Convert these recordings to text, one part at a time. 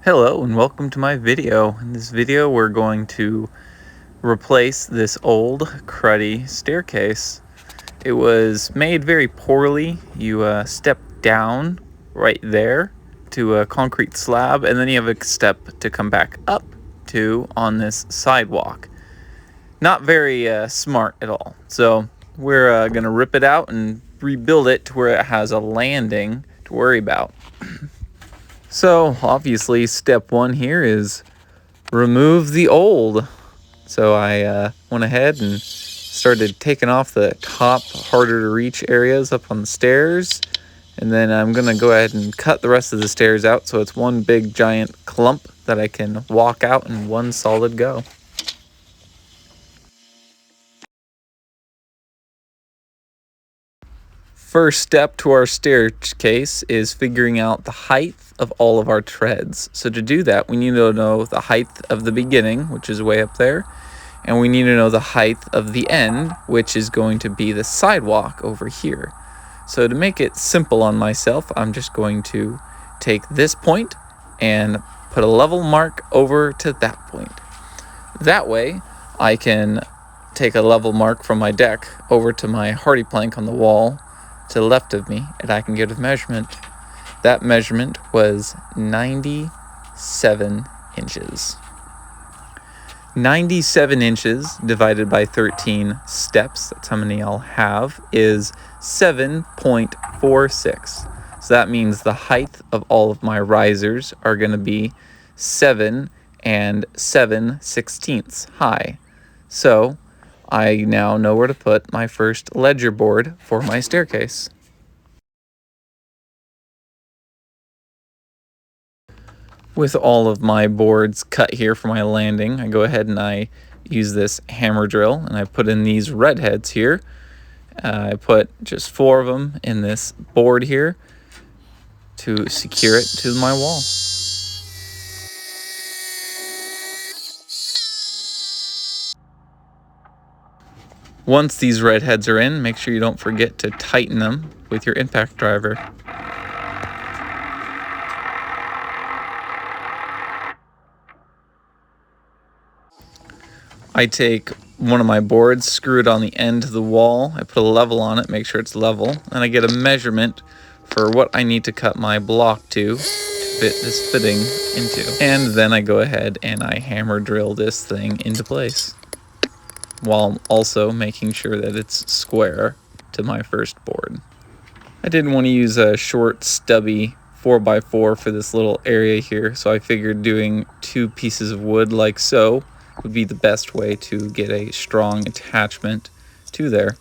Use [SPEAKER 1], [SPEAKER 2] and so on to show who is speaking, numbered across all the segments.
[SPEAKER 1] Hello and welcome to my video. In this video we're going to replace this old cruddy staircase. It was made very poorly. You step down right there to a concrete slab, and then you have a step to come back up to on this sidewalk. Not very smart at all. So we're going to rip it out and rebuild it to where it has a landing to worry about. So obviously step one here is remove the old. So I went ahead and started taking off the top harder to reach areas up on the stairs, and then I'm gonna go ahead and cut the rest of the stairs out so it's one big giant clump that I can walk out in one solid go. First step to our staircase is figuring out the height of all of our treads. So to do that, we need to know the height of the beginning, which is way up there, and we need to know the height of the end, which is going to be the sidewalk over here. So to make it simple on myself, I'm just going to take this point and put a level mark over to that point. That way, I can take a level mark from my deck over to my hardy plank on the wall to the left of me, and I can get a measurement. That measurement was 97 inches. 97 inches divided by 13 steps, that's how many I'll have, is 7.46. So that means the height of all of my risers are going to be 7 and 7/16 high. So I now know where to put my first ledger board for my staircase. With all of my boards cut here for my landing, I go ahead and I use this hammer drill and I put in these red heads here. I put just 4 of them in this board here to secure it to my wall. Once these red heads are in, make sure you don't forget to tighten them with your impact driver. I take one of my boards, screw it on the end of the wall, I put a level on it, make sure it's level, and I get a measurement for what I need to cut my block to fit this fitting into. And then I go ahead and I hammer drill this thing into place, while also making sure that it's square to my first board. I didn't want to use a short, stubby 4x4 for this little area here, so I figured doing 2 pieces of wood like so would be the best way to get a strong attachment to there.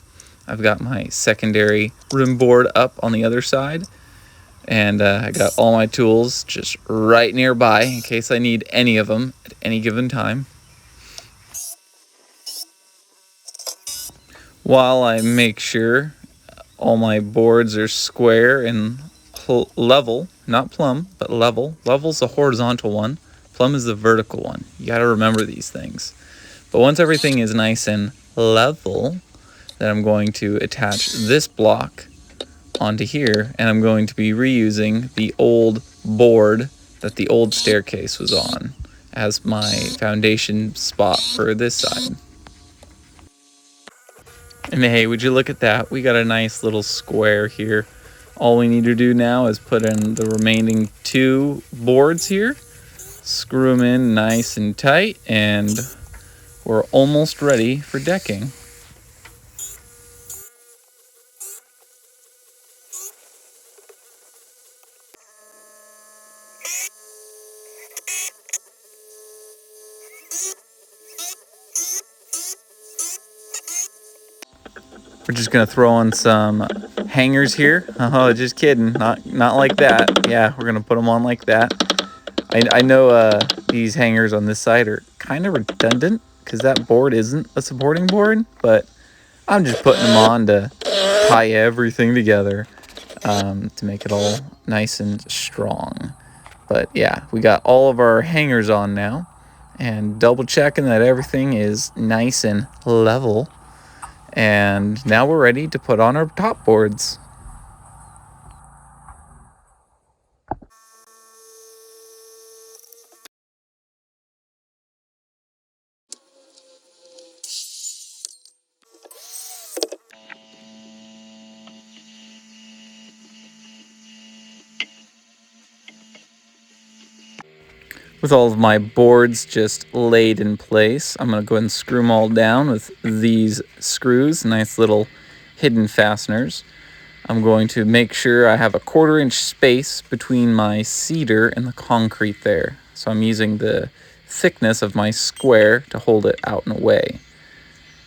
[SPEAKER 1] I've got my secondary rim board up on the other side, and I got all my tools just right nearby in case I need any of them at any given time. While I make sure all my boards are square and level, not plumb, but level. Level's the horizontal one, plumb is the vertical one. You gotta remember these things. But once everything is nice and level, then I'm going to attach this block onto here, and I'm going to be reusing the old board that the old staircase was on as my foundation spot for this side. And hey, would you look at that? We got a nice little square here. All we need to do now is put in the remaining 2 boards here, screw them in nice and tight, and we're almost ready for decking. We're just gonna throw on some hangers here. Oh, just kidding. Not like that. Yeah, we're gonna put them on like that. I know these hangers on this side are kind of redundant because that board isn't a supporting board, but I'm just putting them on to tie everything together to make it all nice and strong. But yeah, we got all of our hangers on now, and double checking that everything is nice and level. And now we're ready to put on our top boards. With all of my boards just laid in place, I'm going to go ahead and screw them all down with these screws, nice little hidden fasteners. I'm going to make sure I have a 1/4 inch space between my cedar and the concrete there. So I'm using the thickness of my square to hold it out and away.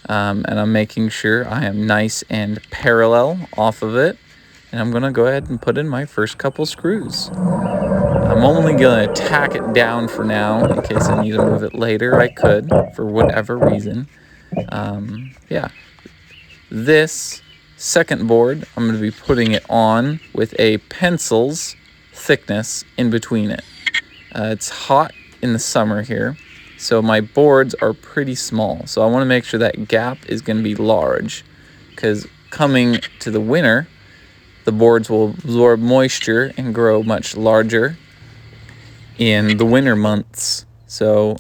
[SPEAKER 1] And I'm making sure I am nice and parallel off of it. And I'm going to go ahead and put in my first couple screws. I'm only going to tack it down for now. In case I need to move it later, I could, for whatever reason. Yeah. This second board, I'm going to be putting it on with a pencil's thickness in between it. It's hot in the summer here, so my boards are pretty small. So I want to make sure that gap is going to be large, because coming to the winter, the boards will absorb moisture and grow much larger in the winter months. So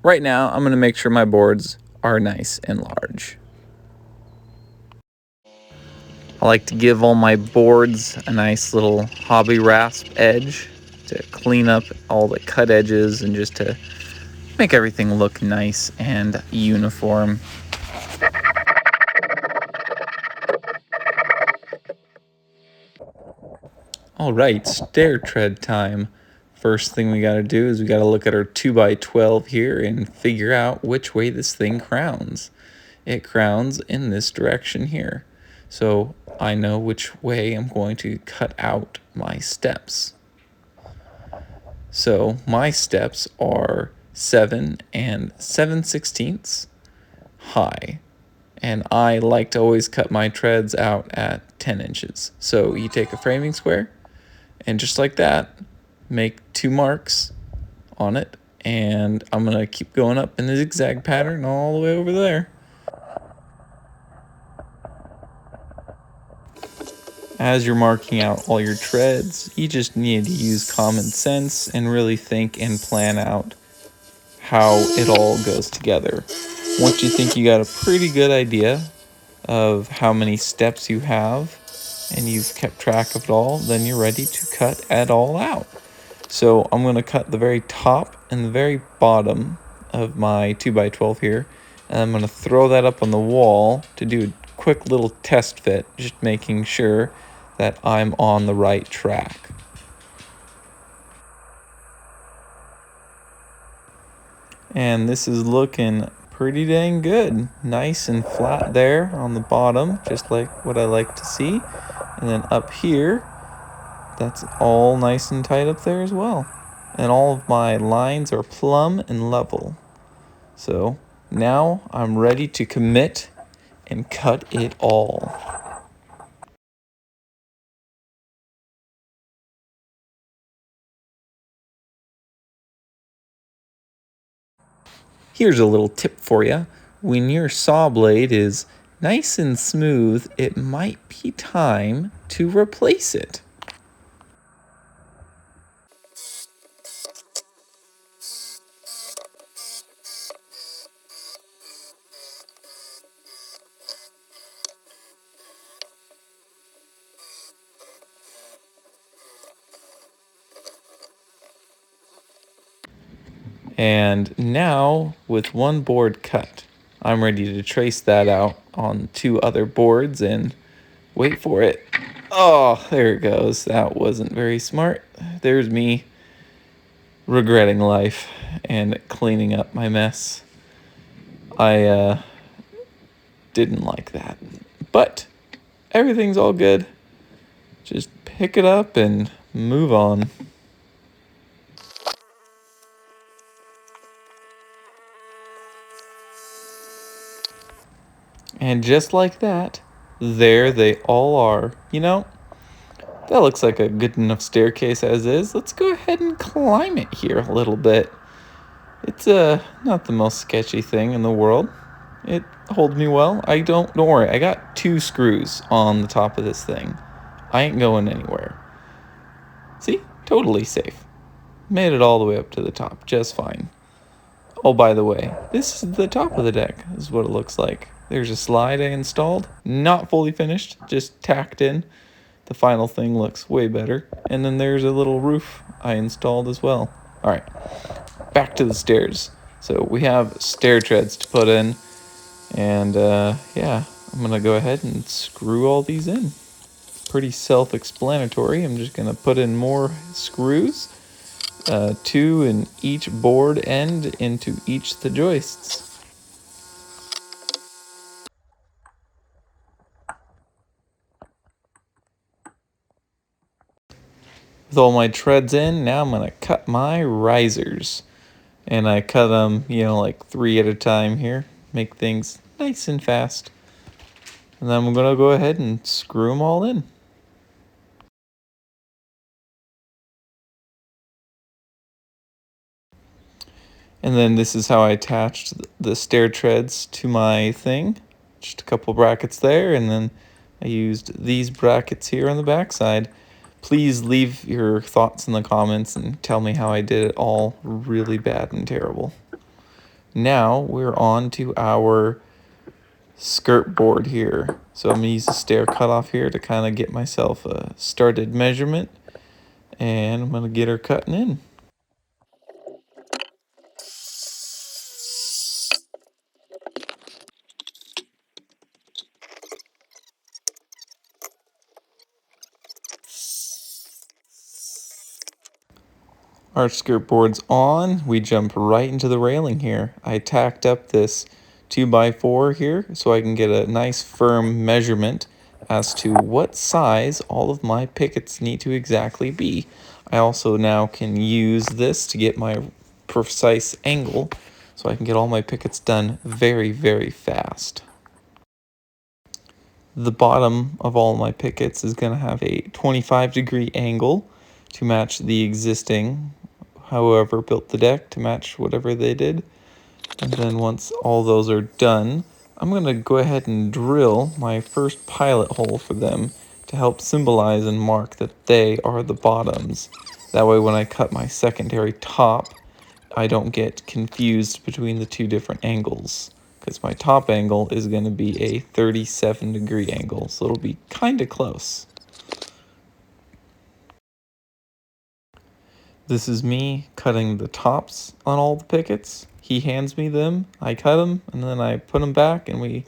[SPEAKER 1] right now, I'm going to make sure my boards are nice and large. I like to give all my boards a nice little hobby rasp edge to clean up all the cut edges and just to make everything look nice and uniform. All right, stair tread time. First thing we gotta do is we gotta look at our 2x12 here and figure out which way this thing crowns. It crowns in this direction here. So I know which way I'm going to cut out my steps. So my steps are 7 and 7/16 high. And I like to always cut my treads out at 10 inches. So you take a framing square and just like that, make 2 marks on it. And I'm going to keep going up in the zigzag pattern all the way over there. As you're marking out all your treads, you just need to use common sense and really think and plan out how it all goes together. Once you think you got a pretty good idea of how many steps you have and you've kept track of it all, then you're ready to cut it all out. So I'm going to cut the very top and the very bottom of my 2x12 here, and I'm going to throw that up on the wall to do a quick little test fit, just making sure that I'm on the right track. And this is looking pretty dang good. Nice and flat there on the bottom, just like what I like to see. And then up here, that's all nice and tight up there as well. And all of my lines are plumb and level. So now I'm ready to commit and cut it all. Here's a little tip for you. When your saw blade is nice and smooth, it might be time to replace it. And now, with one board cut, I'm ready to trace that out on 2 other boards and wait for it. Oh, there it goes. That wasn't very smart. There's me regretting life and cleaning up my mess. I didn't like that. But everything's all good. Just pick it up and move on. And just like that, there they all are. You know, that looks like a good enough staircase as is. Let's go ahead and climb it here a little bit. It's not the most sketchy thing in the world. It holds me well. Don't worry, I got 2 screws on the top of this thing. I ain't going anywhere. See? Totally safe. Made it all the way up to the top, just fine. Oh, by the way, this is the top of the deck. This is what it looks like. There's a slide I installed. Not fully finished, just tacked in. The final thing looks way better. And then there's a little roof I installed as well. All right, back to the stairs. So we have stair treads to put in, and yeah, I'm gonna go ahead and screw all these in. Pretty self-explanatory. I'm just gonna put in more screws, 2 in each board end into each of the joists. With all my treads in, now I'm gonna cut my risers. And I cut them, like 3 at a time here. Make things nice and fast. And then I'm gonna go ahead and screw them all in. And then this is how I attached the stair treads to my thing. Just a couple brackets there, and then I used these brackets here on the back side. Please leave your thoughts in the comments and tell me how I did it all really bad and terrible. Now we're on to our skirt board here. So I'm gonna use a stair cutoff here to kind of get myself a started measurement, and I'm gonna get her cutting in. Our skirt board's on. We jump right into the railing here. I tacked up this 2x4 here so I can get a nice firm measurement as to what size all of my pickets need to exactly be. I also now can use this to get my precise angle so I can get all my pickets done very, very fast. The bottom of all my pickets is going to have a 25-degree angle to match the existing, however built the deck, to match whatever they did. And then once all those are done, I'm going to go ahead and drill my first pilot hole for them to help symbolize and mark that they are the bottoms. That way when I cut my secondary top, I don't get confused between the 2 different angles, because my top angle is going to be a 37-degree angle, so it'll be kind of close. This is me cutting the tops on all the pickets. He hands me them, I cut them, and then I put them back, and we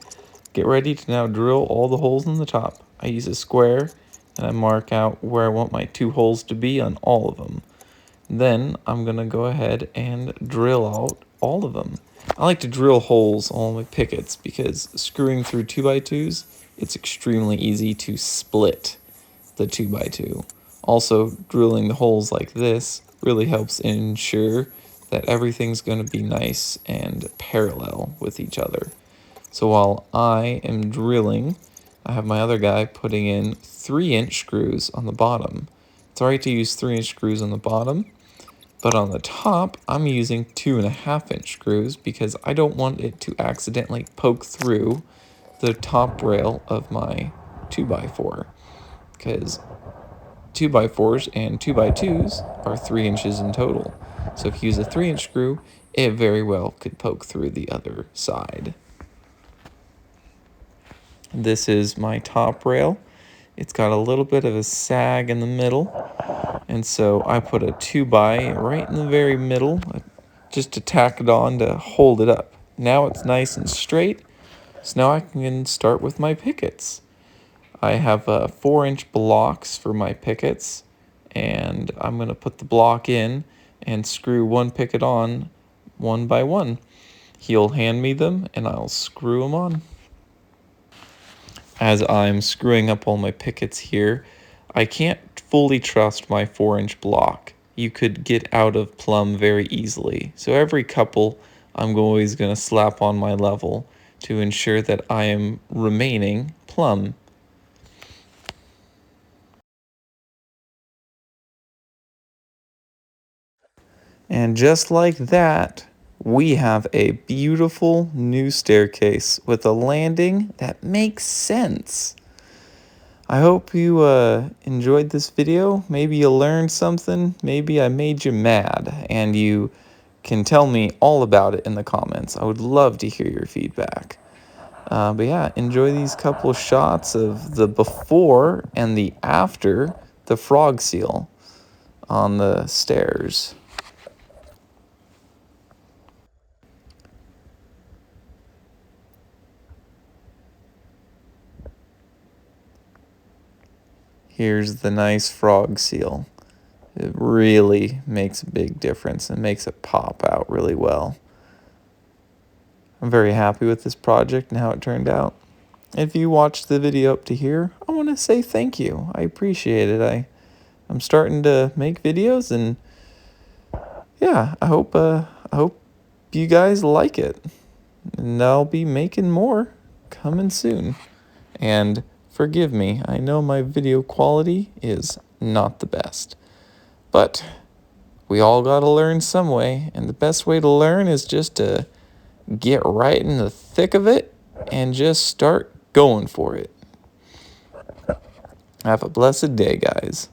[SPEAKER 1] get ready to now drill all the holes in the top. I use a square, and I mark out where I want my 2 holes to be on all of them. Then I'm going to go ahead and drill out all of them. I like to drill holes on my pickets because screwing through 2x2s, it's extremely easy to split the 2x2. Also, drilling the holes like this really helps ensure that everything's going to be nice and parallel with each other. So while I am drilling, I have my other guy putting in 3-inch screws on the bottom. It's alright to use 3-inch screws on the bottom, but on the top, I'm using 2.5-inch screws because I don't want it to accidentally poke through the top rail of my 2x4. Because 2x4s and 2x2s are 3 inches in total. So if you use a 3-inch screw, it very well could poke through the other side. This is my top rail. It's got a little bit of a sag in the middle, and so I put a 2x right in the very middle just to tack it on to hold it up. Now it's nice and straight, so now I can start with my pickets. I have 4-inch blocks for my pickets, and I'm going to put the block in and screw one picket on one by one. He'll hand me them, and I'll screw them on. As I'm screwing up all my pickets here, I can't fully trust my 4-inch block. You could get out of plumb very easily. So every couple, I'm always going to slap on my level to ensure that I am remaining plumb. And just like that, we have a beautiful new staircase with a landing that makes sense. I hope you enjoyed this video. Maybe you learned something. Maybe I made you mad, and you can tell me all about it in the comments. I would love to hear your feedback. But yeah, enjoy these couple shots of the before and the after the frog seal on the stairs. here's the nice frog seal. It really makes a big difference and makes it pop out really well. I'm very happy with this project and how it turned out. If you watched the video up to here, I want to say thank you. I appreciate it. I'm starting to make videos, and yeah, I hope you guys like it. And I'll be making more coming soon. And forgive me, I know my video quality is not the best. But we all got to learn some way, and the best way to learn is just to get right in the thick of it and just start going for it. Have a blessed day, guys.